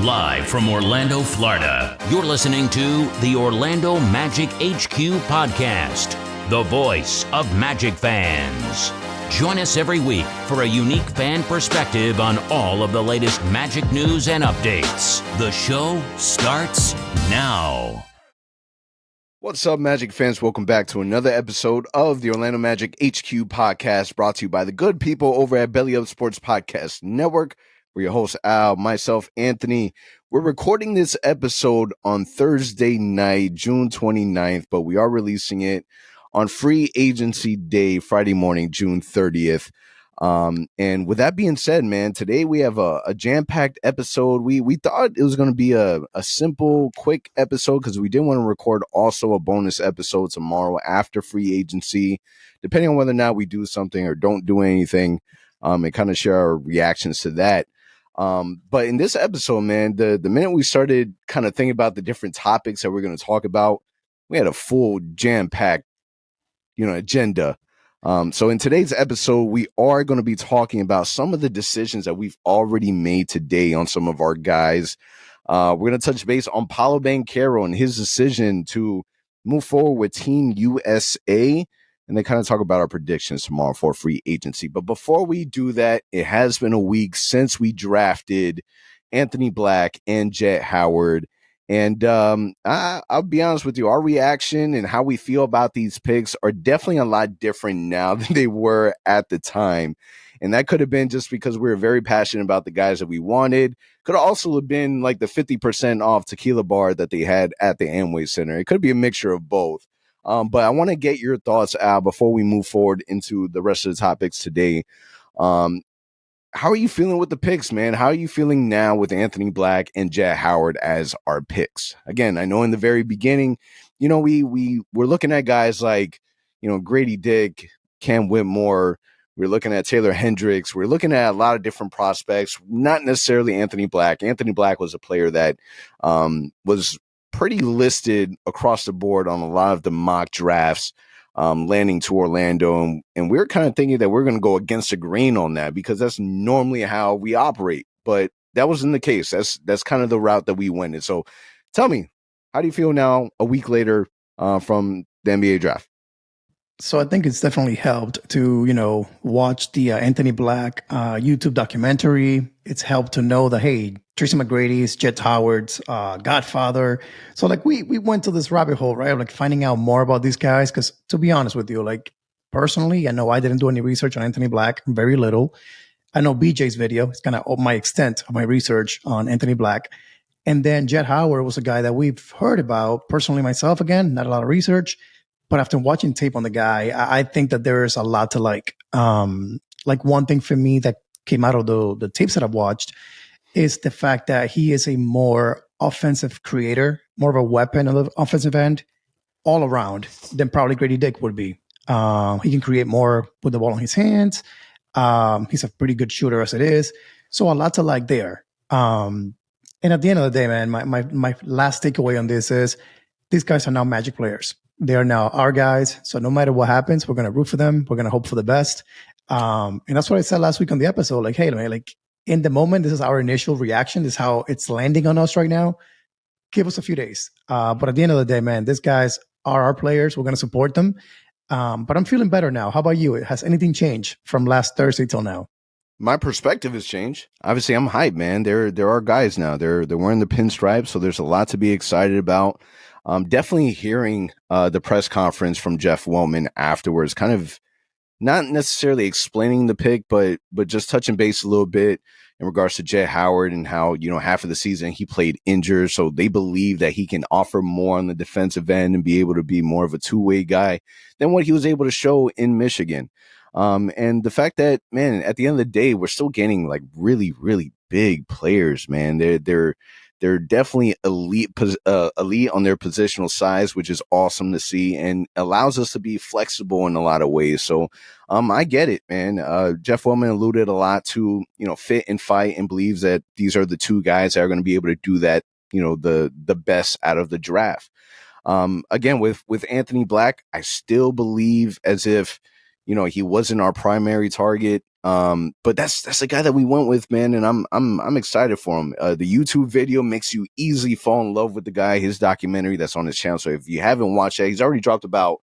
Live from Orlando, Florida, you're listening to the Orlando Magic HQ podcast, the voice of Magic fans. Join us every week for a unique fan perspective on all of the latest Magic news and updates. The show starts now. What's up, Magic fans? Welcome back to another episode of the Orlando Magic HQ podcast, brought to you by the good people over at Belly Up Sports Podcast Network. We're your hosts, Al, myself, Anthony. We're recording this episode on Thursday night, June 29th, but we are releasing it on Free Agency Day, Friday morning, June 30th. And with that being said, man, today we have a jam-packed episode. We thought it was going to be a simple, quick episode because we didn't want to record also a bonus episode tomorrow after free agency, depending on whether or not we do something or don't do anything, and kind of share our reactions to that. But in this episode, man, the minute we started kind of thinking about the different topics that we're going to talk about, we had a full jam-packed, agenda. So in today's episode, we are going to be talking about some of the decisions that we've already made today on some of our guys. We're going to touch base on Paolo Banchero and his decision to move forward with Team USA, and then kind of talk about our predictions tomorrow for free agency. But before we do that, it has been a week since we drafted Anthony Black and Jet Howard. And I'll be honest with you, our reaction and how we feel about these picks are definitely a lot different now than they were at the time. And that could have been just because we were very passionate about the guys that we wanted. Could also have been like the 50% off tequila bar that they had at the Amway Center. It could be a mixture of both. But I want to get your thoughts, Al, before we move forward into the rest of the topics today. How are you feeling with the picks, man? How are you feeling now with Anthony Black and Jet Howard as our picks? Again, I know in the very beginning, we're looking at guys like, Grady Dick, Cam Whitmore. We're looking at Taylor Hendricks. We're looking at a lot of different prospects, not necessarily Anthony Black. Anthony Black was a player that was pretty listed across the board on a lot of the mock drafts, landing to Orlando. And we're kind of thinking that we're going to go against the grain on that because that's normally how we operate. But that wasn't the case. That's kind of the route that we went in. So tell me, how do you feel now a week later from the NBA draft? So I think it's definitely helped to, watch the Anthony Black YouTube documentary. It's helped to know that, hey, Tracy McGrady's, Jet Howard's godfather. So we went to this rabbit hole, right? Like finding out more about these guys. Because to be honest with you, personally, I know I didn't do any research on Anthony Black, very little. I know BJ's video. It's kind of my extent of my research on Anthony Black. And then Jet Howard was a guy that we've heard about personally myself, again, not a lot of research. But after watching tape on the guy, I think that there is a lot to like. One thing for me that came out of the tapes that I've watched is the fact that he is a more offensive creator, more of a weapon on the offensive end all around than probably Grady Dick would be. He can create more with the ball in his hands. He's a pretty good shooter as it is. So a lot to like there. And at the end of the day, man, my last takeaway on this is these guys are now Magic players. They are now our guys. So no matter what happens, we're going to root for them. We're going to hope for the best. And that's what I said last week on the episode. Hey, man, in the moment, this is our initial reaction. This is how it's landing on us right now. Give us a few days. But at the end of the day, man, these guys are our players. We're going to support them. But I'm feeling better now. How about you? Has anything changed from last Thursday till now? My perspective has changed. Obviously, I'm hyped, man. There are guys now. They're wearing the pinstripes, so there's a lot to be excited about. Definitely hearing the press conference from Jeff Weltman afterwards, kind of not necessarily explaining the pick, but just touching base a little bit in regards to Jet Howard and how, half of the season he played injured. So they believe that he can offer more on the defensive end and be able to be more of a two-way guy than what he was able to show in Michigan. And the fact that, man, at the end of the day, we're still getting really, really big players, man. They're definitely elite on their positional size, which is awesome to see and allows us to be flexible in a lot of ways. So I get it, man. Jeff Weltman alluded a lot to, fit and fight, and believes that these are the two guys that are going to be able to do that, the best out of the draft. Again, with Anthony Black, I still believe as if, he wasn't our primary target. But that's the guy that we went with, man, and I'm excited for him. The YouTube video makes you easily fall in love with the guy. His documentary that's on his channel. So if you haven't watched that, he's already dropped about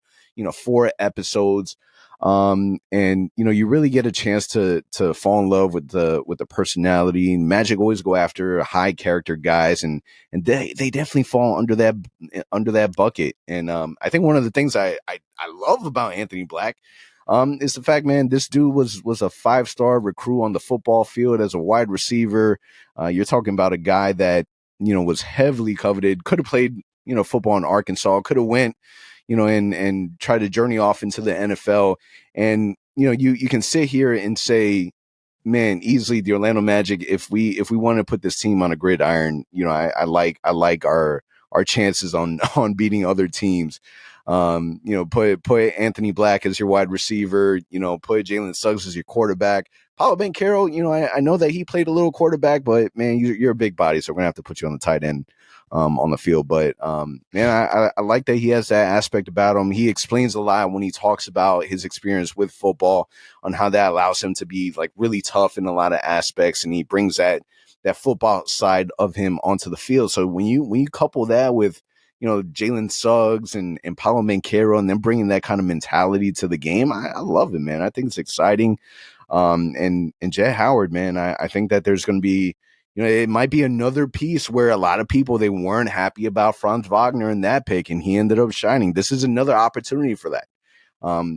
4 episodes. And you really get a chance to fall in love with the personality. Magic always go after high character guys, and they definitely fall under that bucket. And I think one of the things I love about Anthony Black is the fact, man, this dude was a 5-star recruit on the football field as a wide receiver. You're talking about a guy that was heavily coveted, could have played football in Arkansas, could have went and try to journey off into the NFL. And you can sit here and say, man, easily the Orlando Magic, if we want to put this team on a gridiron, I like our chances on beating other teams. Put Anthony Black as your wide receiver, put Jalen Suggs as your quarterback. Paolo Banchero, I know that he played a little quarterback, but man, you're a big body, so we're gonna have to put you on the tight end on the field. But man, I like that he has that aspect about him. He explains a lot when he talks about his experience with football, on how that allows him to be like really tough in a lot of aspects, and he brings that football side of him onto the field. So when you couple that with Jalen Suggs and Paolo Banchero, and then bringing that kind of mentality to the game, I love it, man. I think it's exciting. And Jet Howard, man, I think that there's going to be, it might be another piece where a lot of people, they weren't happy about Franz Wagner in that pick, and he ended up shining. This is another opportunity for that.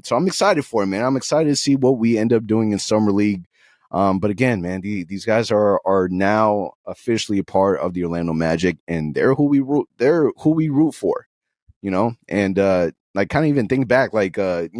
So I'm excited for him, man. I'm excited to see what we end up doing in Summer League. But again, man, these guys are now officially a part of the Orlando Magic, and they're who we root for, and like kind of even think back, like a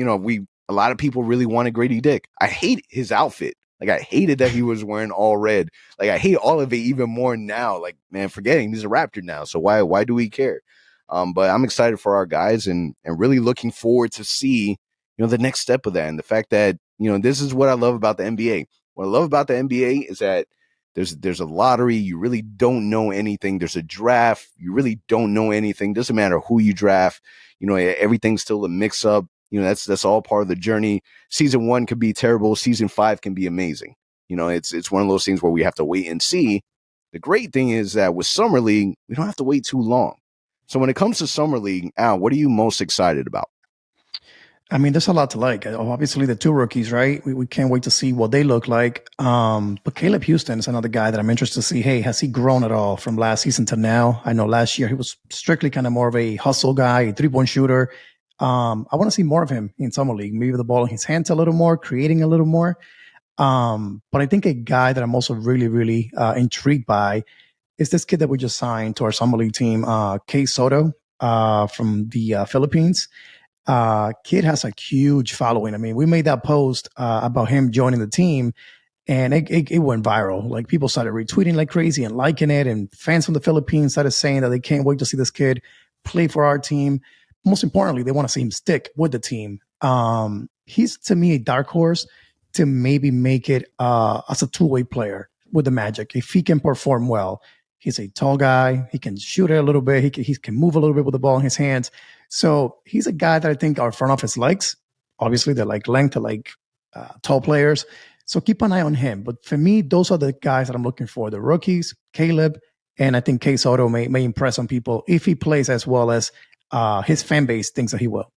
lot of people really wanted Grady Dick. I hate his outfit. Like, I hated that he was wearing all red. Like, I hate all of it even more now. Like, man, forgetting he's a Raptor now. So why do we care? But I'm excited for our guys, and really looking forward to see, the next step of that. And the fact that, this is what I love about the NBA. What I love about the NBA is that there's a lottery. You really don't know anything. There's a draft. You really don't know anything. Doesn't matter who you draft. Everything's still a mix up. That's all part of the journey. Season 1 could be terrible. Season 5 can be amazing. It's one of those things where we have to wait and see. The great thing is that with Summer League, we don't have to wait too long. So when it comes to Summer League, Al, what are you most excited about? I mean, there's a lot to like. Obviously, the 2 rookies, right? We can't wait to see what they look like. But Caleb Houston is another guy that I'm interested to see. Hey, has he grown at all from last season to now? I know last year he was strictly kind of more of a hustle guy, a 3-point shooter. I want to see more of him in Summer League, maybe the ball in his hands a little more, creating a little more. But I think a guy that I'm also really, really intrigued by is this kid that we just signed to our Summer League team, Kay Soto from the Philippines. Kid has a huge following. I mean, we made that post about him joining the team, and it went viral. Like, people started retweeting like crazy and liking it, and fans from the Philippines started saying that they can't wait to see this kid play for our team. Most importantly, they want to see him stick with the team. He's, to me, a dark horse to maybe make it as a 2-way player with the Magic. If he can perform well, he's a tall guy. He can shoot it a little bit. He can move a little bit with the ball in his hands. So he's a guy that I think our front office likes. Obviously, they like length, they like tall players. So keep an eye on him. But for me, those are the guys that I'm looking for. The rookies, Caleb, and I think Kay Soto may impress on people if he plays as well as his fan base thinks that he will.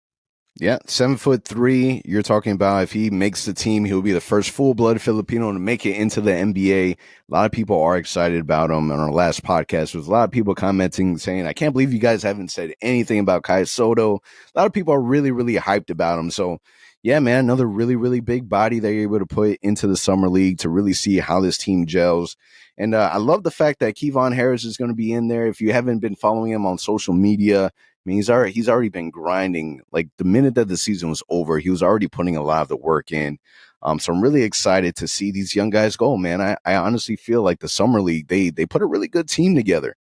Yeah, 7'3". You're talking about if he makes the team, he'll be the first full-blood Filipino to make it into the NBA. A lot of people are excited about him. On our last podcast, there was a lot of people commenting saying, I can't believe you guys haven't said anything about Kai Soto. A lot of people are really, really hyped about him. So, yeah, man, another really, really big body that you're able to put into the Summer League to really see how this team gels. And I love the fact that Kevon Harris is going to be in there. If you haven't been following him on social media, I mean, he's already been grinding. Like, the minute that the season was over, he was already putting a lot of the work in. So I'm really excited to see these young guys go, man. I honestly feel like the Summer League, they put a really good team together.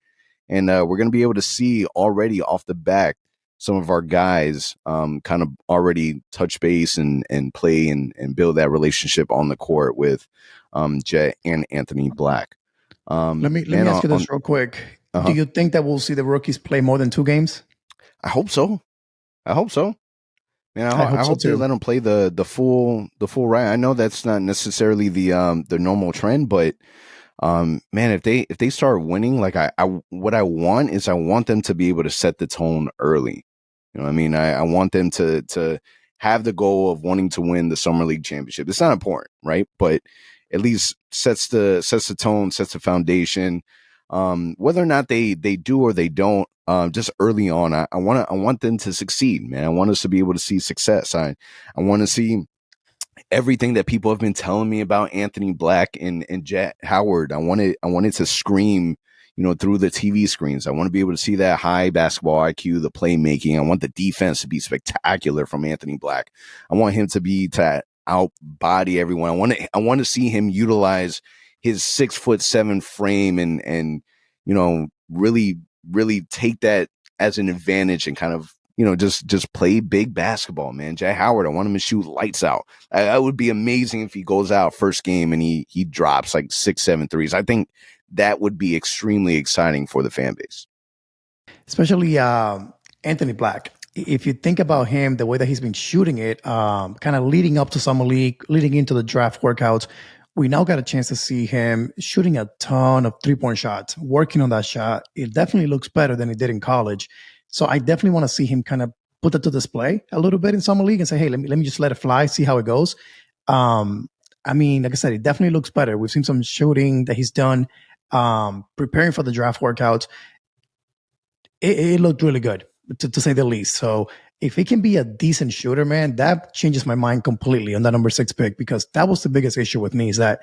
And we're going to be able to see already off the back some of our guys kind of already touch base and play and build that relationship on the court with Jet and Anthony Black. Let me ask you this real quick. Do you think that we'll see the rookies play more than 2 games? I hope so. Man, I I hope so hope they too. let him play the full ride. I know that's not necessarily the normal trend, but man, if they start winning, like I what I want is I want them to be able to set the tone early. You know what I mean? I want them to have the goal of wanting to win the summer league championship. It's not important, right? But at least sets the tone, sets the foundation. Whether or not they do or they don't, just early on, I want them to succeed, man. I want us to be able to see success. I want to see everything that people have been telling me about Anthony Black and Jet Howard. I wanted to scream, you know, through the TV screens. I want to be able to see that high basketball IQ, the playmaking. I want the defense to be spectacular from Anthony Black. I want him to outbody everyone. I want to see him utilize his 6'7" frame and you know really take that as an advantage and kind of, you know, just play big basketball, man. Jay Howard, I want him to shoot lights out. That would be amazing if he goes out first game and he drops like 6, 7 threes. I think that would be extremely exciting for the fan base. Especially Anthony Black. If you think about him, the way that he's been shooting it, kind of leading up to summer league, leading into the draft workouts, we now got a chance to see him shooting a ton of 3-point shots, working on that shot. It definitely looks better than it did in college. So I definitely want to see him kind of put that to display a little bit in summer league and say, hey, let me just let it fly, see how it goes. I mean, like I said, it definitely looks better. We've seen some shooting that he's done, preparing for the draft workouts. It looked really good, to say the least. So if he can be a decent shooter, man, that changes my mind completely on that number 6 pick, because that was the biggest issue with me is that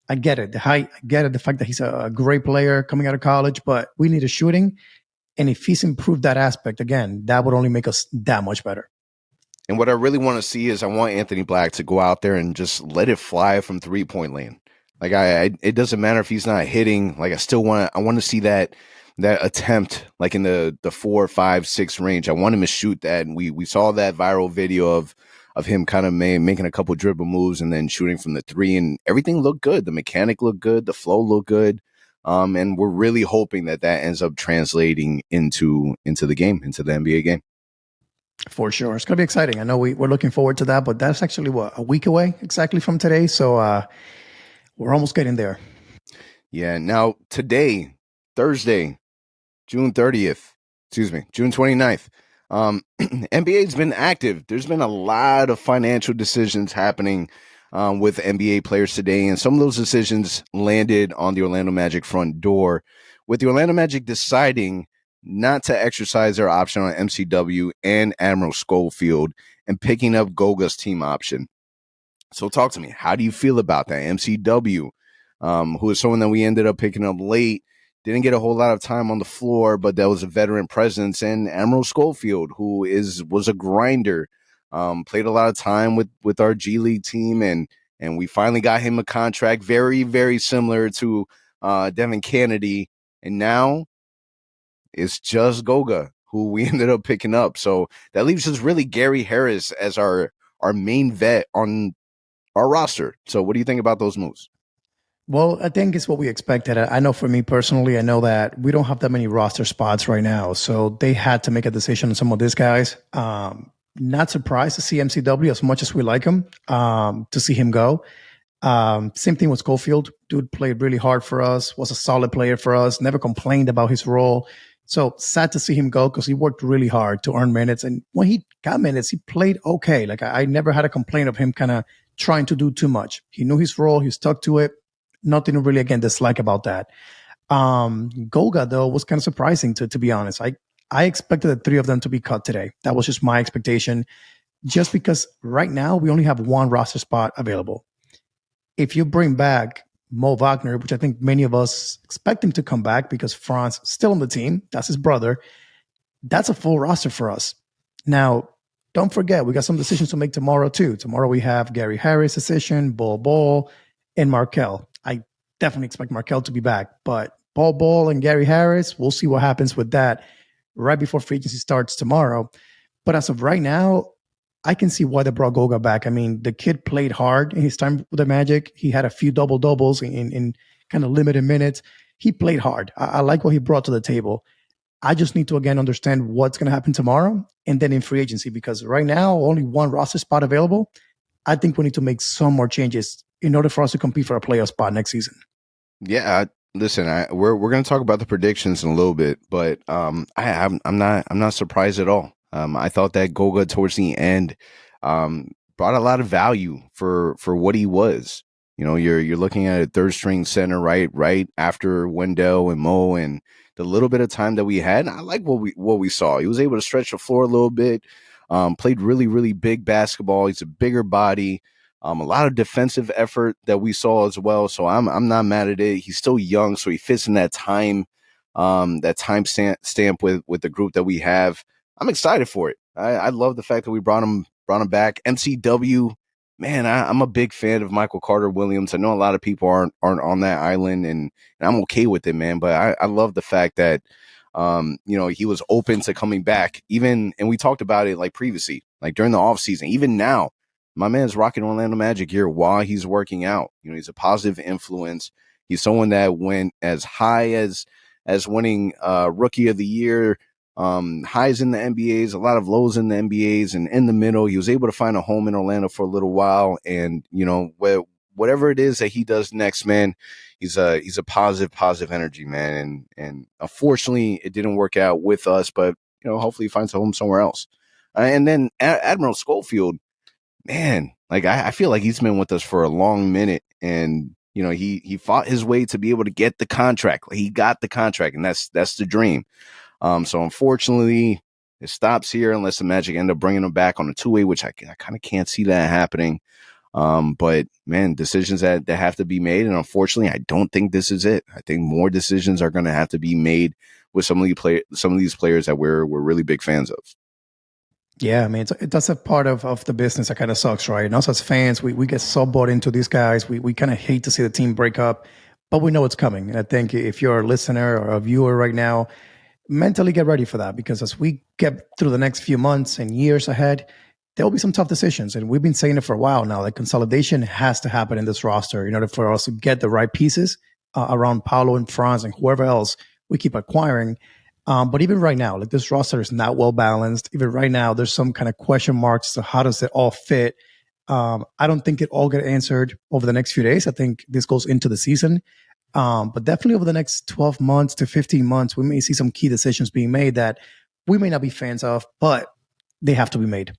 I get it, the height, I get it, the fact that he's a great player coming out of college, but we need a shooting. And if he's improved that aspect, again, that would only make us that much better. And what I really want to see is I want Anthony Black to go out there and just let it fly from 3-point lane. Like it doesn't matter if he's not hitting. Like I want to see that attempt like in the 4, 5, 6 range. I want him to shoot that. And we saw that viral video of him kind of making a couple dribble moves and then shooting from the 3, and everything looked good. The mechanic looked good. The flow looked good. And we're really hoping that ends up translating into the game, into the NBA game. For sure. It's going to be exciting. I know we're looking forward to that, but that's actually a week away exactly from today. So we're almost getting there. Yeah. Now today, Thursday, June 30th, June 29th. NBA's been active. There's been a lot of financial decisions happening with NBA players today, and some of those decisions landed on the Orlando Magic front door, with the Orlando Magic deciding not to exercise their option on MCW and Admiral Schofield and picking up Goga's team option. So talk to me. How do you feel about that? MCW, who is someone that we ended up picking up late, didn't get a whole lot of time on the floor, but that was a veteran presence. And Admiral Schofield, who was a grinder, played a lot of time with our G League team, and we finally got him a contract very, very similar to Devin Kennedy. And now it's just Goga, who we ended up picking up. So that leaves us really Gary Harris as our main vet on our roster. So what do you think about those moves? Well, I think it's what we expected. I know for me personally, I know that we don't have that many roster spots right now. So they had to make a decision on some of these guys. Not surprised to see MCW as much as we like him, to see him go. Same thing with Schofield. Dude played really hard for us, was a solid player for us, never complained about his role. So sad to see him go because he worked really hard to earn minutes. And when he got minutes, he played okay. Like I never had a complaint of him kind of trying to do too much. He knew his role. He stuck to it. Nothing to really, again, dislike about that. Goga, though, was kind of surprising, to be honest. I expected the 3 of them to be cut today. That was just my expectation, just because right now we only have one roster spot available. If you bring back Mo Wagner, which I think many of us expect him to come back because Franz still on the team, that's his brother, that's a full roster for us. Now, don't forget, we got some decisions to make tomorrow, too. Tomorrow we have Gary Harris' decision, Bol, and Markel. I definitely expect Markel to be back, but Bol and Gary Harris, we'll see what happens with that right before free agency starts tomorrow. But as of right now, I can see why they brought Goga back. I mean, the kid played hard in his time with the Magic. He had a few double-doubles in kind of limited minutes. He played hard. I like what he brought to the table. I just need to again understand what's going to happen tomorrow and then in free agency, because right now only one roster spot available. I think we need to make some more changes in order for us to compete for a playoff spot next season. Yeah, listen, we're going to talk about the predictions in a little bit, but I'm not surprised at all. I thought that Goga towards the end brought a lot of value for what he was. You know, you're looking at a third string center, right after Wendell and Mo, and the little bit of time that we had. I like what we saw. He was able to stretch the floor a little bit. Played really big basketball. He's a bigger body. A lot of defensive effort that we saw as well. So I'm not mad at it. He's still young, so he fits in that time stamp with the group that we have. I'm excited for it. I love the fact that we brought him back. MCW, man, I'm a big fan of Michael Carter Williams. I know a lot of people aren't on that island, and I'm okay with it, man. But I love the fact that he was open to coming back. Even, and we talked about it like previously, like during the offseason, even now. My man's rocking Orlando Magic here while he's working out. You know, he's a positive influence. He's someone that went as high as winning Rookie of the Year, highs in the NBAs, a lot of lows in the NBAs, and in the middle, he was able to find a home in Orlando for a little while. And whatever it is that he does next, man, he's a positive energy, man. And unfortunately, it didn't work out with us, but hopefully he finds a home somewhere else. And then Admiral Schofield. Man, like I feel like he's been with us for a long minute, and he fought his way to be able to get the contract. Like, he got the contract, and that's the dream. So unfortunately, it stops here unless the Magic end up bringing him back on a two-way, which I kind of can't see that happening. But man, decisions that have to be made, and unfortunately, I don't think this is it. I think more decisions are going to have to be made with some of these players that we're really big fans of. Yeah, I mean, that's a part of the business that kind of sucks, right? And us as fans, we get so bought into these guys. We kind of hate to see the team break up, but we know it's coming. And I think if you're a listener or a viewer right now, mentally get ready for that, because as we get through the next few months and years ahead, there will be some tough decisions. And we've been saying it for a while now, like consolidation has to happen in this roster in order for us to get the right pieces around Paolo and Franz and whoever else we keep acquiring. But even right now, like, this roster is not well balanced. Even right now, there's some kind of question marks to how does it all fit. I don't think it all get answered over the next few days. I think this goes into the season. But definitely over the next 12 months to 15 months, we may see some key decisions being made that we may not be fans of, but they have to be made.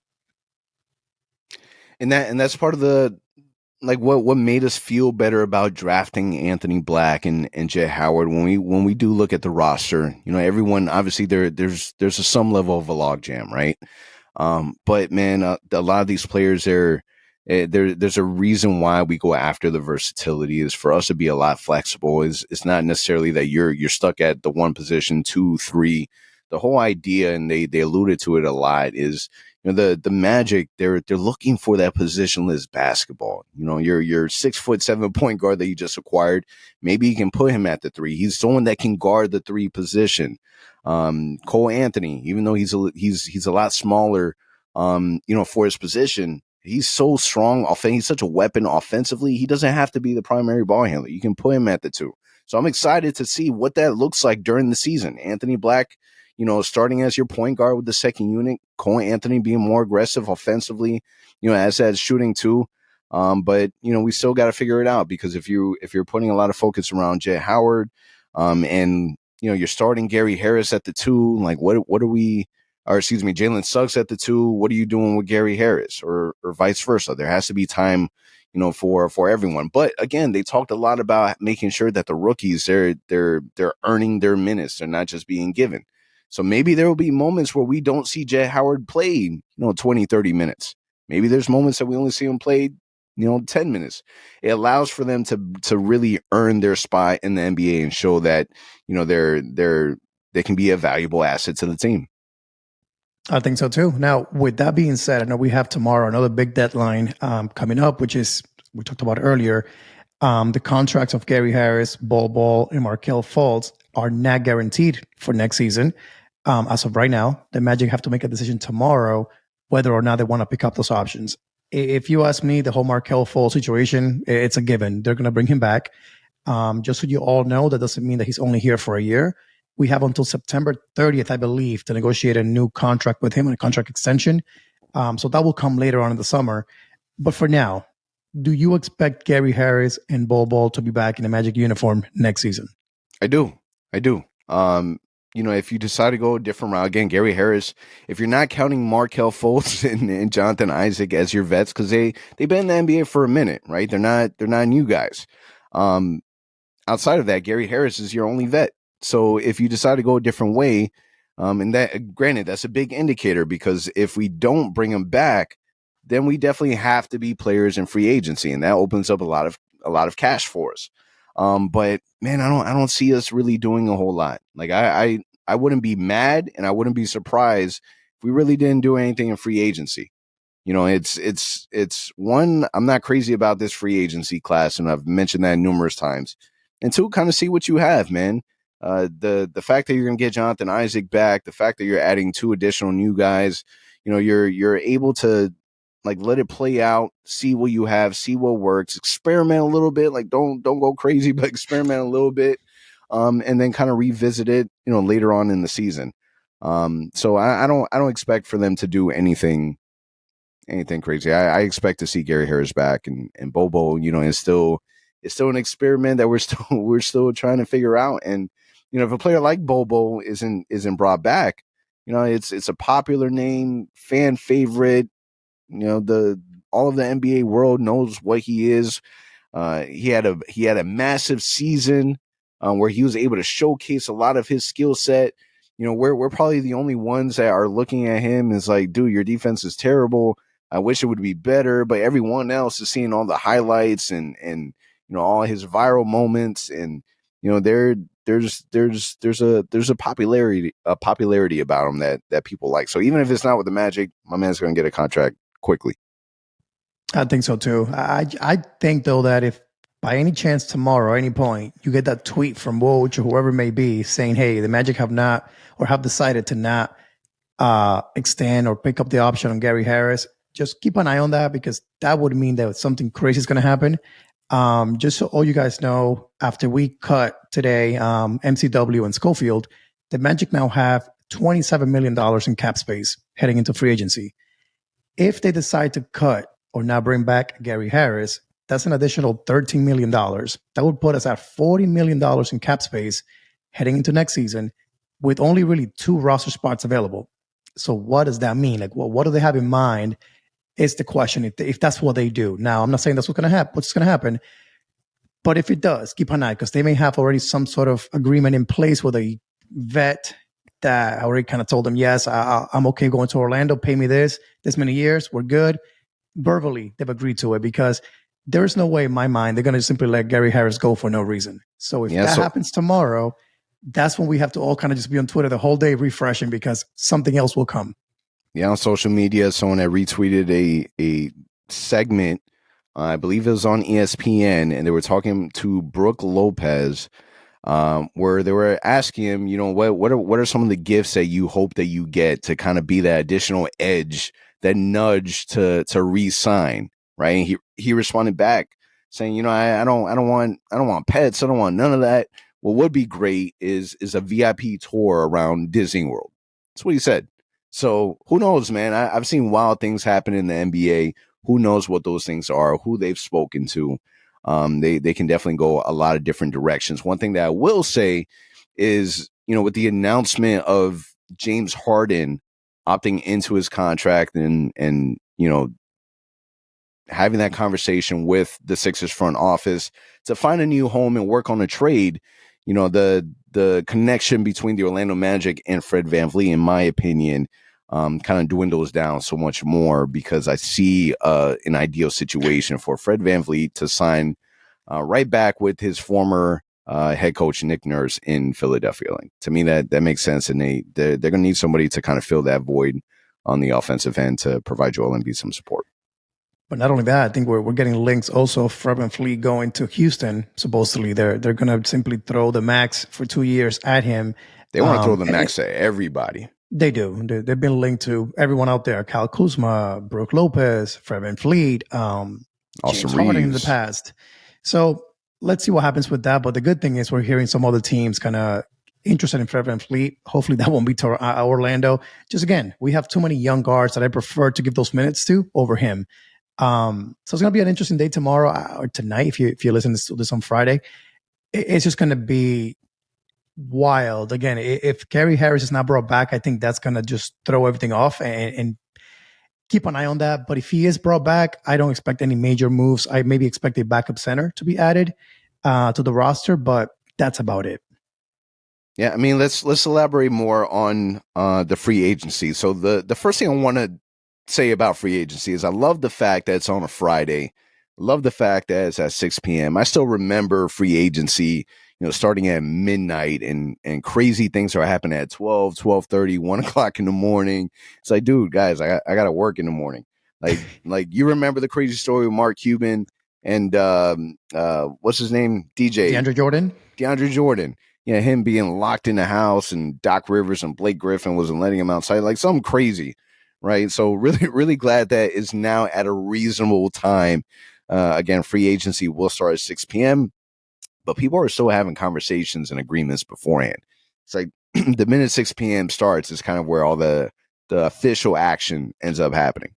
And that's part of the, like, what made us feel better about drafting Anthony Black and Jet Howard. When we do look at the roster, everyone, obviously there's some level of a logjam, right? But man, a lot of these players, there's a reason why we go after the versatility, is for us to be a lot flexible. It's not necessarily that you're stuck at the one position, 2, 3. The whole idea, and they alluded to it a lot, is the Magic, they're looking for that positionless basketball. Your 6'7" point guard that you just acquired, maybe you can put him at the 3. He's someone that can guard the 3 position. Cole Anthony, even though he's a lot smaller, for his position, he's so strong. He's such a weapon offensively. He doesn't have to be the primary ball handler. You can put him at the 2. So I'm excited to see what that looks like during the season. Anthony Black, starting as your point guard with the second unit, Cole Anthony being more aggressive offensively, as that shooting too. But we still got to figure it out, because if you're putting a lot of focus around Jet Howard, and you're starting Gary Harris at the 2, like what are we? Or excuse me, Jalen Suggs at the 2. What are you doing with Gary Harris, or vice versa? There has to be time, for everyone. But again, they talked a lot about making sure that the rookies, they're earning their minutes. They're not just being given. So maybe there will be moments where we don't see Jet Howard play, 20, 30 minutes. Maybe there's moments that we only see him play, 10 minutes. It allows for them to really earn their spot in the NBA and show that, they can be a valuable asset to the team. I think so too. Now, with that being said, I know we have tomorrow another big deadline coming up, which is, we talked about earlier, the contracts of Gary Harris, Bol, and Markelle Fultz are not guaranteed for next season. As of right now, the Magic have to make a decision tomorrow whether or not they want to pick up those options. If you ask me, the whole Markelle Fultz situation, it's a given. They're going to bring him back. Just so you all know, that doesn't mean that he's only here for a year. We have until September 30th, I believe, to negotiate a new contract with him and a contract extension. So that will come later on in the summer. But for now, do you expect Gary Harris and Bol Bol to be back in the Magic uniform next season? I do. If you decide to go a different route, again, Gary Harris, if you're not counting Markelle Fultz and Jonathan Isaac as your vets, because they've been in the NBA for a minute, right? They're not new guys. Outside of that, Gary Harris is your only vet. So if you decide to go a different way, and that, granted, that's a big indicator, because if we don't bring him back, then we definitely have to be players in free agency, and that opens up a lot of cash for us. But man, I don't see us really doing a whole lot. Like I wouldn't be mad and I wouldn't be surprised if we really didn't do anything in free agency. It's one, I'm not crazy about this free agency class, and I've mentioned that numerous times. And two, kind of see what you have, man. The fact that you're going to get Jonathan Isaac back, the fact that you're adding 2 additional new guys, you're able to like let it play out, see what you have, see what works, experiment a little bit. Like don't go crazy, but experiment a little bit, and then kind of revisit it, later on in the season. So I don't expect for them to do anything crazy. I expect to see Gary Harris back, and Bobo, is still an experiment that we're still trying to figure out. And if a player like Bobo isn't brought back, it's a popular name, fan favorite. All of the NBA world knows what he is. He had a massive season where he was able to showcase a lot of his skill set. We're probably the only ones that are looking at him as like, dude, your defense is terrible. I wish it would be better. But everyone else is seeing all the highlights and all his viral moments, and there's a popularity about him that people like. So even if it's not with the Magic, my man's going to get a contract quickly. I think so too. I think though that if by any chance tomorrow, any point, you get that tweet from Woj or whoever it may be saying, hey, the Magic have decided to not extend or pick up the option on Gary Harris, just keep an eye on that, because that would mean that something crazy is going to happen. Just so all you guys know, after we cut today, MCW and Schofield, the Magic now have $27 million in cap space heading into free agency. If they decide to cut or not bring back Gary Harris, that's an additional $13 million. That would put us at $40 million in cap space heading into next season, with only really 2 roster spots available. So what does that mean? Like, what do they have in mind is the question, if that's what they do. Now, I'm not saying that's what's going to happen, but if it does, keep an eye, because they may have already some sort of agreement in place with a vet that already kind of told them, yes, I'm okay going to Orlando, pay me this many years, we're good. Verbally, they've agreed to it, because there's no way in my mind they're going to simply let Gary Harris go for no reason. So if that happens tomorrow, that's when we have to all kind of just be on Twitter the whole day refreshing, because something else will come. Yeah, on social media, someone had retweeted a segment, I believe it was on ESPN, and they were talking to Brooke Lopez, where they were asking him, what are some of the gifts that you hope that you get to kind of be that additional edge, that nudge to re-sign, right? And he responded back saying, I don't want pets, I don't want none of that. What would be great is a VIP tour around Disney World. That's what he said. So who knows, man? I've seen wild things happen in the NBA. Who knows what those things are, who they've spoken to. They can definitely go a lot of different directions. One thing that I will say is, with the announcement of James Harden opting into his contract and having that conversation with the Sixers front office to find a new home and work on a trade, the connection between the Orlando Magic and Fred VanVleet, in my opinion, kind of dwindles down so much more, because I see an ideal situation for Fred VanVleet to sign right back with his former head coach Nick Nurse in Philadelphia. Like, to me, that makes sense, and they're going to need somebody to kind of fill that void on the offensive end to provide Joel Embiid some support. But not only that, I think we're getting links also of Fred VanVleet going to Houston. Supposedly, they're going to simply throw the max for 2 years at him. They want to throw the max at everybody. They do. They've been linked to everyone out there: Kyle Kuzma, Brooke Lopez, Fred VanVleet, James Harden in the past. So let's see what happens with that. But the good thing is we're hearing some other teams kind of interested in Fred Fleet. Hopefully that won't be to Orlando. Just again, we have too many young guards that I prefer to give those minutes to over him. So it's gonna be an interesting day tomorrow or tonight if you listen to this on Friday. It's just gonna be wild. Again, if Gary Harris is not brought back, I think that's gonna just throw everything off and keep an eye on that. But if he is brought back, I don't expect any major moves. I maybe expect a backup center to be added to the roster, but that's about it. Yeah, I mean, let's elaborate more on the free agency. So the first thing I want to say about free agency is I love the fact that it's on a Friday. Love the fact that it's at 6 p.m. I still remember free agency, starting at midnight and crazy things are happening at 12, 12:30, 1 o'clock in the morning. It's like, dude, guys, I got to work in the morning. Like you remember the crazy story with Mark Cuban and what's his name? DeAndre Jordan. Yeah, him being locked in the house and Doc Rivers and Blake Griffin wasn't letting him outside, like something crazy, right? So really, really glad that is now at a reasonable time. Again, free agency will start at 6 p.m., but people are still having conversations and agreements beforehand. It's like the minute 6 p.m. starts is kind of where all the official action ends up happening.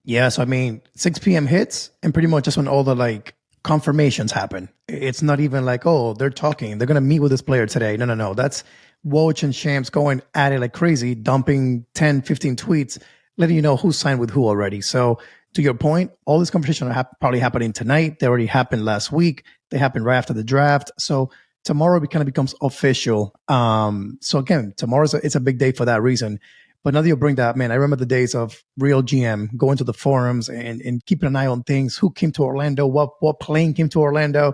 Yeah, so I mean, 6 p.m. hits, and pretty much that's when all the confirmations happen. It's not even like, oh, they're talking. They're going to meet with this player today. No. That's Woj and Shams going at it like crazy, dumping 10, 15 tweets, letting you know who signed with who already. So to your point, all this conversation are probably happening tonight. They already happened last week. They happened right after the draft. So tomorrow it kind of becomes official. So again, it's a big day for that reason. But now that you bring that, man, I remember the days of real GM going to the forums and keeping an eye on things. Who came to Orlando? What plane came to Orlando?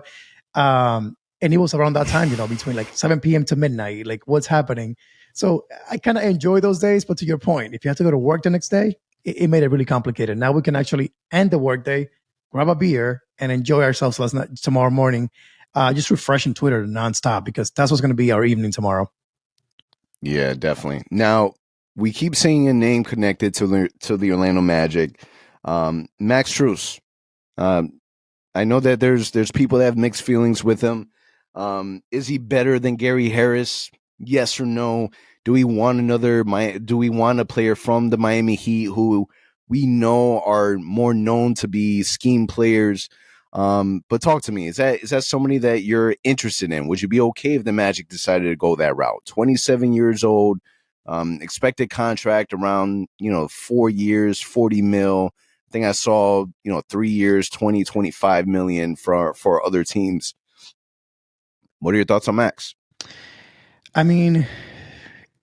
And it was around that time, between like 7 p.m. to midnight, like what's happening. So I kind of enjoy those days. But to your point, if you have to go to work the next day, it made it really complicated. Now we can actually end the workday, grab a beer, and enjoy ourselves tomorrow morning, just refreshing Twitter nonstop because that's what's going to be our evening tomorrow. Yeah, definitely. Now, we keep seeing a name connected to the Orlando Magic, Max Strus. I know that there's people that have mixed feelings with him. Is he better than Gary Harris? Yes or no? Do we want a player from the Miami Heat who we know are more known to be scheme players? But talk to me. Is that somebody that you're interested in? Would you be okay if the Magic decided to go that route? 27 years old. Expected contract around 4 years, 40 mil. I think I saw 3 years, 25 million for other teams. What are your thoughts on Max? I mean,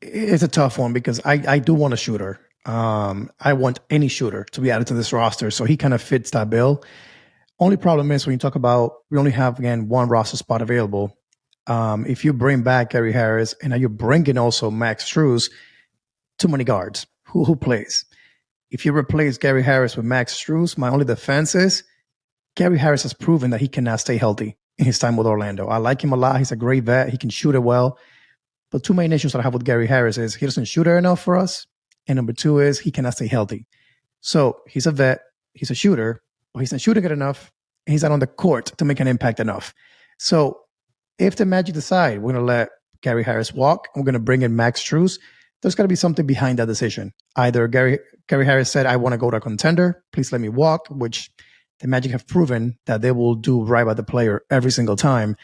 it's a tough one because I do want a shooter. I want any shooter to be added to this roster, so he kind of fits that bill. Only problem is when you talk about we only have again one roster spot available. If you bring back Gary Harris and now you're bringing also Max Strus, too many guards. Who plays? If you replace Gary Harris with Max Strus, my only defense is Gary Harris has proven that he cannot stay healthy in his time with Orlando. I like him a lot. He's a great vet. He can shoot it well. But two main issues that I have with Gary Harris is he doesn't shoot it enough for us. And number two is he cannot stay healthy. So he's a vet. He's a shooter, but he's not shooting it enough. And he's not on the court to make an impact enough. So if the Magic decide we're going to let Gary Harris walk, we're going to bring in Max Strus, there's got to be something behind that decision. Either Gary Harris said, I want to go to a contender. Please let me walk, which the Magic have proven that they will do right by the player every single time.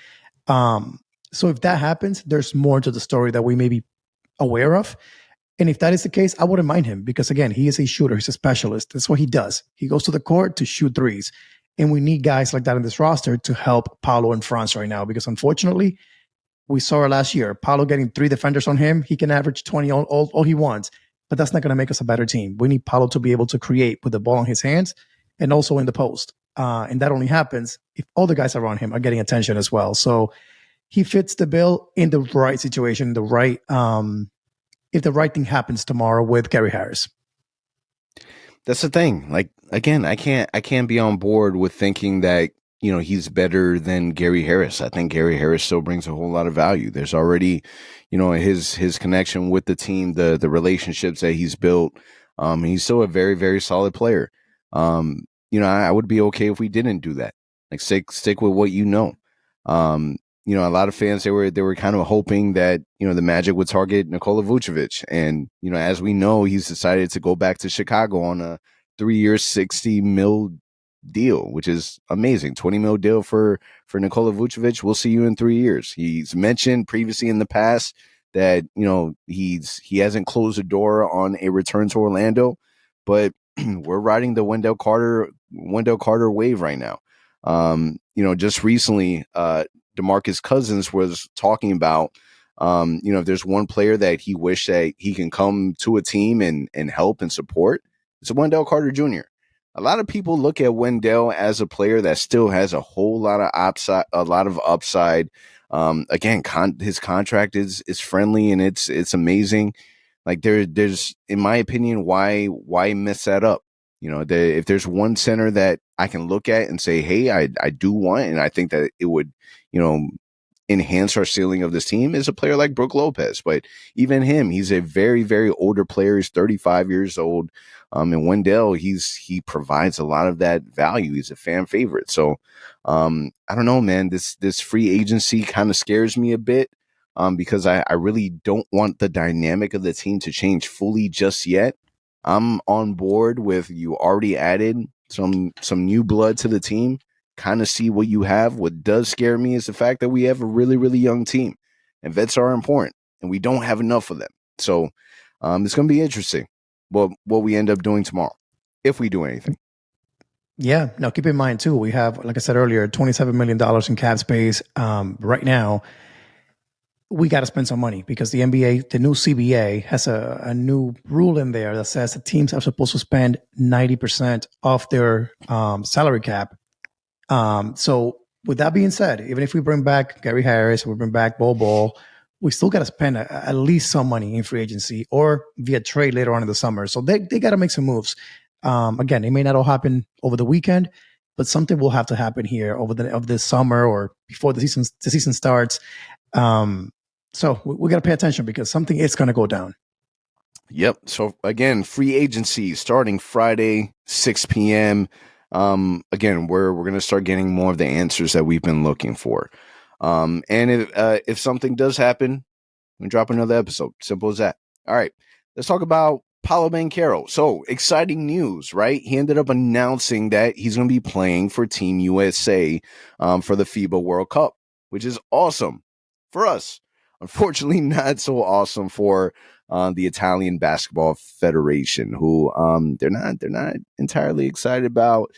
So if that happens, there's more to the story that we may be aware of. And if that is the case, I wouldn't mind him because, again, he is a shooter. He's a specialist. That's what he does. He goes to the court to shoot threes. And we need guys like that in this roster to help Paolo and Franz right now because, unfortunately, we saw it last year. Paolo getting 3 defenders on him. He can average 20 all he wants, but that's not going to make us a better team. We need Paolo to be able to create with the ball in his hands and also in the post. And that only happens if all the guys around him are getting attention as well. So he fits the bill in the right situation, if the right thing happens tomorrow with Gary Harris. That's the thing. Like, again, I can't be on board with thinking that, he's better than Gary Harris. I think Gary Harris still brings a whole lot of value. There's already, his connection with the team, the relationships that he's built. He's still a very, very solid player. I would be okay if we didn't do that. Like stick with what you know. a lot of fans, they were kind of hoping that, the Magic would target Nikola Vucevic. And, as we know, he's decided to go back to Chicago on a 3-year, $60 million deal, which is amazing. $20 million deal for Nikola Vucevic. We'll see you in 3 years. He's mentioned previously in the past that, he hasn't closed the door on a return to Orlando, but we're riding the Wendell Carter wave right now. Just recently, DeMarcus Cousins was talking about, if there's one player that he wished that he can come to a team and help and support, it's Wendell Carter Jr. A lot of people look at Wendell as a player that still has a whole lot of upside. Again, his contract is friendly and it's amazing. Like there's, in my opinion, why mess that up? If there's one center that I can look at and say, hey, I do want, and I think that it would, enhance our ceiling of this team, is a player like Brook Lopez. But even him, he's a very, very older player. He's 35 years old. And Wendell, he provides a lot of that value. He's a fan favorite. So I don't know, man, this free agency kind of scares me a bit. Because I really don't want the dynamic of the team to change fully just yet. I'm on board with, you already added some new blood to the team. Kind of see what you have. What does scare me is the fact that we have a really, really young team, and vets are important, and we don't have enough of them. So it's going to be interesting what we end up doing tomorrow, if we do anything. Yeah. Now, keep in mind, too, we have, like I said earlier, $27 million in cap space. Right now, we got to spend some money because the NBA, the new CBA, has a new rule in there that says that teams are supposed to spend 90% of their salary cap. So with that being said, even if we bring back Gary Harris, we bring back Bol, we still got to spend at least some money in free agency or via trade later on in the summer. So they got to make some moves. Again, it may not all happen over the weekend, but something will have to happen here over this summer or before the season starts. So we got to pay attention because something is going to go down. Yep. So again, free agency starting Friday, 6 p.m. Again, we're going to start getting more of the answers that we've been looking for. And if something does happen, we drop another episode. Simple as that. All right. Let's talk about Paolo Banchero. So exciting news, right? He ended up announcing that he's going to be playing for Team USA for the FIBA World Cup, which is awesome for us. Unfortunately, not so awesome for the Italian Basketball Federation, who they're not entirely excited about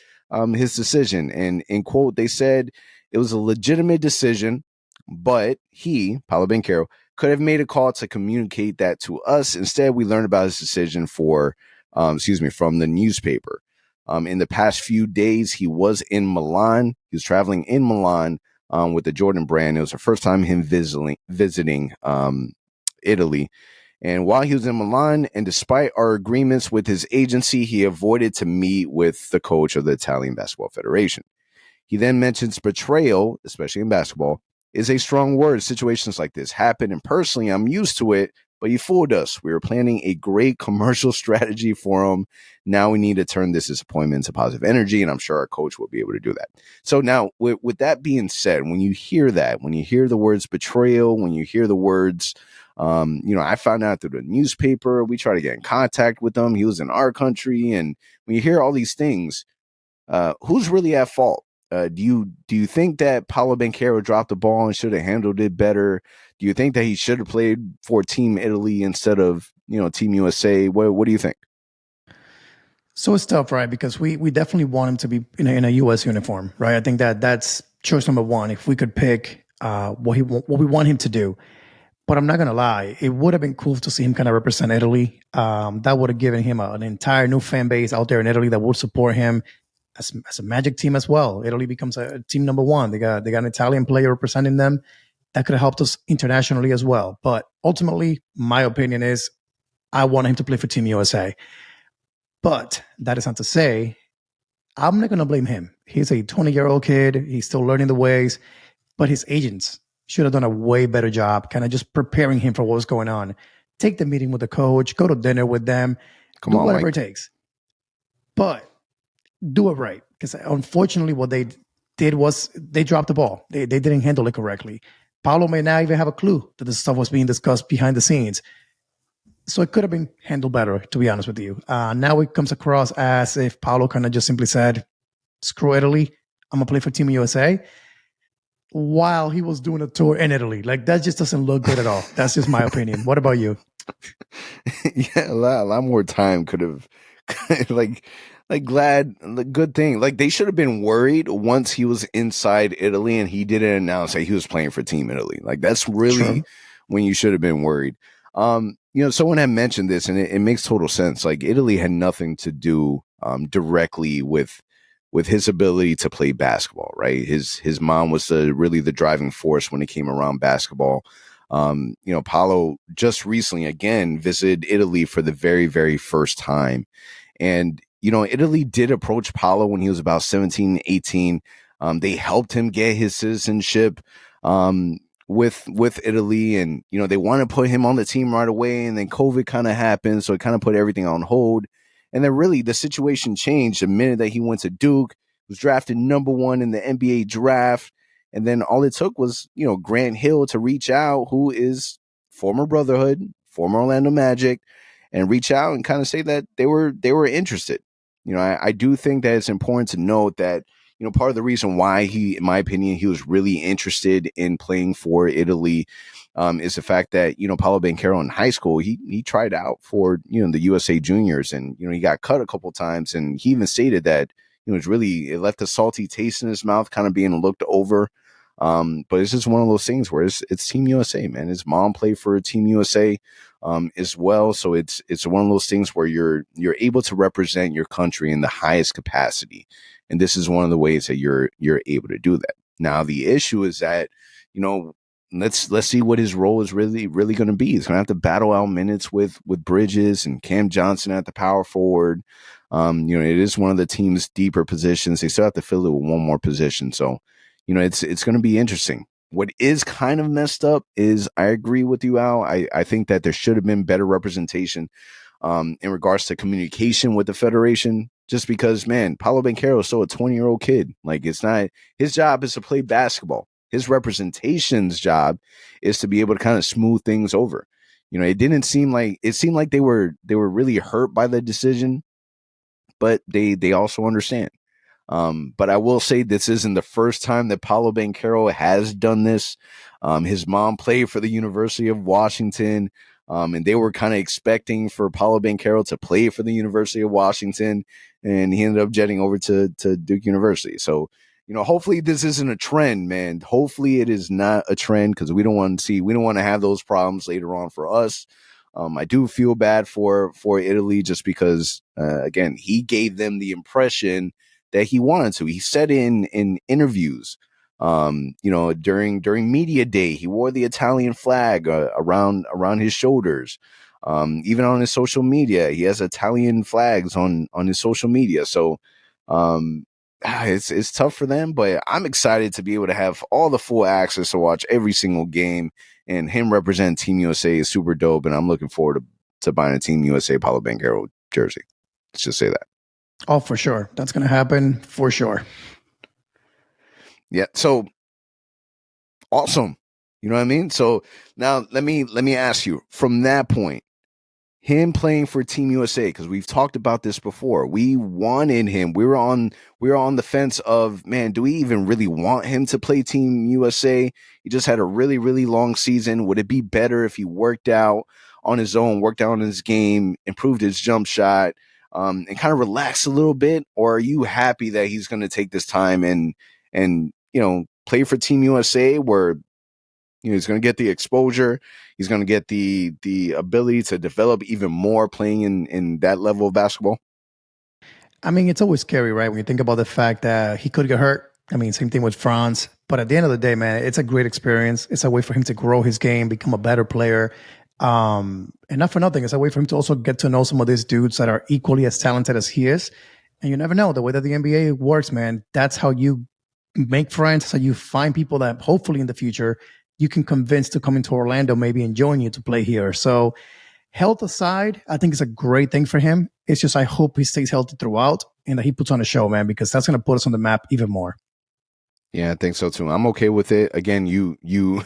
his decision. And in quote, they said it was a legitimate decision, but Paolo Banchero, could have made a call to communicate that to us. Instead, we learned about his decision from the newspaper. In the past few days, he was in Milan. He was traveling in Milan with the Jordan brand. It was the first time him visiting Italy. And while he was in Milan, and despite our agreements with his agency, he avoided to meet with the coach of the Italian Basketball Federation. He then mentions betrayal, especially in basketball, is a strong word. Situations like this happen, and personally, I'm used to it, but you fooled us. We were planning a great commercial strategy for him. Now we need to turn this disappointment into positive energy, and I'm sure our coach will be able to do that. So now, with that being said, when you hear the words betrayal, when you hear the words, I found out through the newspaper, we tried to get in contact with him. He was in our country, and when you hear all these things, who's really at fault? Do you think that Paolo Banchero dropped the ball and should have handled it better? Do you think that he should have played for Team Italy instead of Team USA? What do you think? So it's tough, right? Because we definitely want him to be in a U.S. uniform, right? I think that's choice number one. If we could pick what we want him to do, but I'm not gonna lie, it would have been cool to see him kind of represent Italy. That would have given him an entire new fan base out there in Italy that would support him as a Magic team as well. Italy becomes a team number one. They got an Italian player representing them. That could have helped us internationally as well. But ultimately, my opinion is I want him to play for Team USA. But that is not to say I'm not going to blame him. He's a 20-year-old kid. He's still learning the ways. But his agents should have done a way better job kind of just preparing him for what was going on. Take the meeting with the coach. Go to dinner with them. Do whatever it takes. But do it right. Because unfortunately, what they did was they dropped the ball. They didn't handle it correctly. Paolo may not even have a clue that this stuff was being discussed behind the scenes. So it could have been handled better, to be honest with you. Now it comes across as if Paolo kind of just simply said, screw Italy, I'm going to play for Team USA, while he was doing a tour in Italy. Like, that just doesn't look good at all. That's just my opinion. What about you? Yeah, a lot more time could have glad good thing. Like, they should have been worried once he was inside Italy and he didn't announce that he was playing for Team Italy. Like, that's really True. when you should have been worried. Someone had mentioned this, and it makes total sense. Like, Italy had nothing to do directly with his ability to play basketball, right? His mom was really the driving force when it came around basketball. Paolo just recently again visited Italy for the very, very first time. And, Italy did approach Paolo when he was about 17, 18. They helped him get his citizenship with Italy. And, they want to put him on the team right away. And then COVID kind of happened. So it kind of put everything on hold. And then really the situation changed the minute that he went to Duke, was drafted number 1 in the NBA draft. And then all it took was, Grant Hill to reach out, who is former Brotherhood, former Orlando Magic, and reach out and kind of say that they were interested. I do think that it's important to note that, part of the reason why in my opinion, he was really interested in playing for Italy is the fact that, Paolo Banchero in high school, he tried out for, the USA juniors, and, he got cut a couple times. And he even stated that, it left a salty taste in his mouth, kind of being looked over. But it's just one of those things where it's Team USA, man. His mom played for Team USA as well. So it's one of those things where you're able to represent your country in the highest capacity. And this is one of the ways that you're able to do that. Now, the issue is that, let's see what his role is really going to be. He's going to have to battle out minutes with Bridges and Cam Johnson at the power forward. It is one of the team's deeper positions. They still have to fill it with one more position. So, it's going to be interesting. What is kind of messed up is, I agree with you, Al. I think that there should have been better representation in regards to communication with the federation, just because, man, Paolo Banchero is still a 20-year-old kid. Like, it's not his job is to play basketball. His representation's job is to be able to kind of smooth things over. It seemed like they were really hurt by the decision, but they also understand. But I will say this isn't the first time that Paolo Banchero has done this. His mom played for the University of Washington, and they were kind of expecting for Paolo Banchero to play for the University of Washington, and he ended up jetting over to Duke University. So, hopefully this isn't a trend, man. Hopefully it is not a trend, because we don't want to have those problems later on for us. I do feel bad for Italy, just because, again, he gave them the impression that he wanted to. He said in interviews, during media day, he wore the Italian flag around his shoulders. Even on his social media, he has Italian flags on his social media. So it's tough for them, but I'm excited to be able to have all the full access to watch every single game, and him represent Team USA is super dope. And I'm looking forward to buying a Team USA Paolo Banchero jersey. Let's just say that. Oh, for sure. That's going to happen for sure. Yeah. So awesome. You know what I mean? So now let me ask you, from that point, him playing for Team USA, because we've talked about this before. We wanted him. We were on the fence of, man, do we even really want him to play Team USA? He just had a really, really long season. Would it be better if he worked out on his own, worked out on his game, improved his jump shot, and kind of relaxed a little bit? Or are you happy that he's going to take this time and play for Team USA, where he's going to get the exposure, he's going to get the ability to develop even more playing in that level of basketball? I mean, it's always scary, right? When you think about the fact that he could get hurt. I mean, same thing with France. But at the end of the day, man, it's a great experience. It's a way for him to grow his game, become a better player. And not for nothing, it's a way for him to also get to know some of these dudes that are equally as talented as he is. And you never know, the way that the NBA works, man, that's how you make friends. That's how you find people that hopefully in the future you can convince to come into Orlando, maybe, and join you to play here. So health aside, I think it's a great thing for him. It's just, I hope he stays healthy throughout and that he puts on a show, man, because that's going to put us on the map even more. Yeah, I think so too. I'm okay with it. Again, you you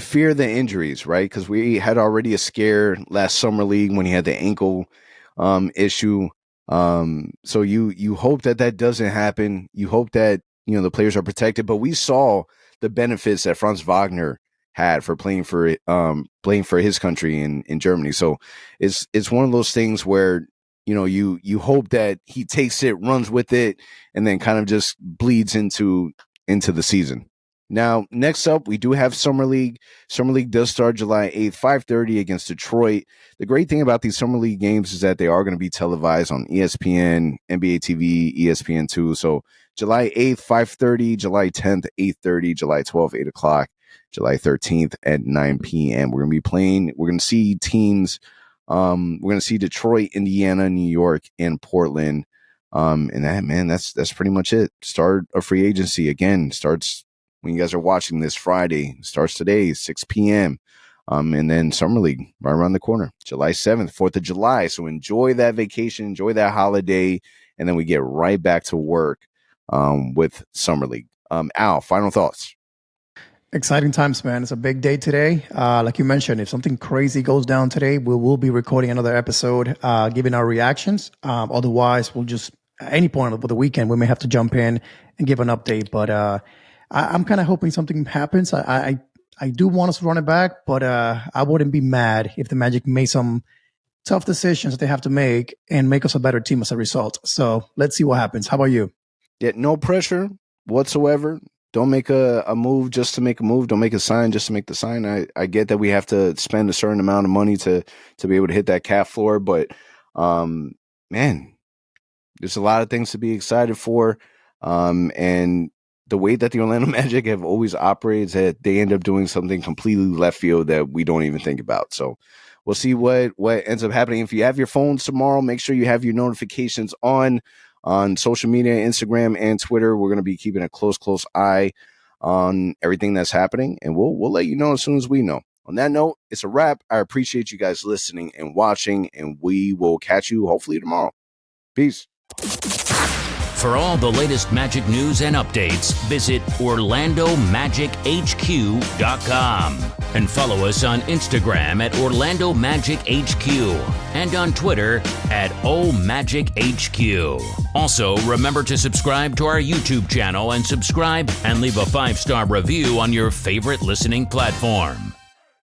fear the injuries, right? Because we had already a scare last summer league when he had the ankle issue. So you hope that that doesn't happen. You hope that the players are protected. But we saw the benefits that Franz Wagner had for playing for his country in Germany. So it's one of those things where you hope that he takes it, runs with it, and then kind of just bleeds into the season. Now, next up, we do have Summer League. Summer League does start July 8th, 5:30 against Detroit. The great thing about these Summer League games is that they are going to be televised on ESPN, NBA TV, ESPN2. So July 8th, 5:30, July 10th, 8:30, July 12th, 8 o'clock, July 13th at 9 p.m. We're going to see teams. We're going to see Detroit, Indiana, New York, and Portland. And that's pretty much it. Start a free agency again. Starts when you guys are watching this Friday. Starts today, 6 p.m. And then Summer League right around the corner, July 7th, 4th of July. So enjoy that vacation, enjoy that holiday, and then we get right back to work with Summer League. Al, final thoughts. Exciting times, man. It's a big day today. Like you mentioned, if something crazy goes down today, we will be recording another episode, giving our reactions. Otherwise, we'll just, at any point of the weekend, we may have to jump in and give an update. But I'm kind of hoping something happens. I do want us to run it back, but I wouldn't be mad if the Magic made some tough decisions that they have to make and make us a better team as a result. So let's see what happens. How about you? Yeah, no pressure whatsoever. Don't make a move just to make a move. Don't make a sign just to make the sign. I get that we have to spend a certain amount of money to be able to hit that cap floor, but man, there's a lot of things to be excited for. And the way that the Orlando Magic have always operated is that they end up doing something completely left field that we don't even think about. So we'll see what ends up happening. If you have your phones tomorrow, make sure you have your notifications on social media, Instagram and Twitter. We're going to be keeping a close eye on everything that's happening, and we'll let you know as soon as we know. On that note, it's a wrap. I appreciate you guys listening and watching, and we will catch you hopefully tomorrow. Peace. For all the latest Magic news and updates, visit OrlandoMagicHQ.com and follow us on Instagram at Orlando Magic HQ and on Twitter at OMagicHQ. Also, remember to subscribe to our YouTube channel and subscribe and leave a 5-star review on your favorite listening platform.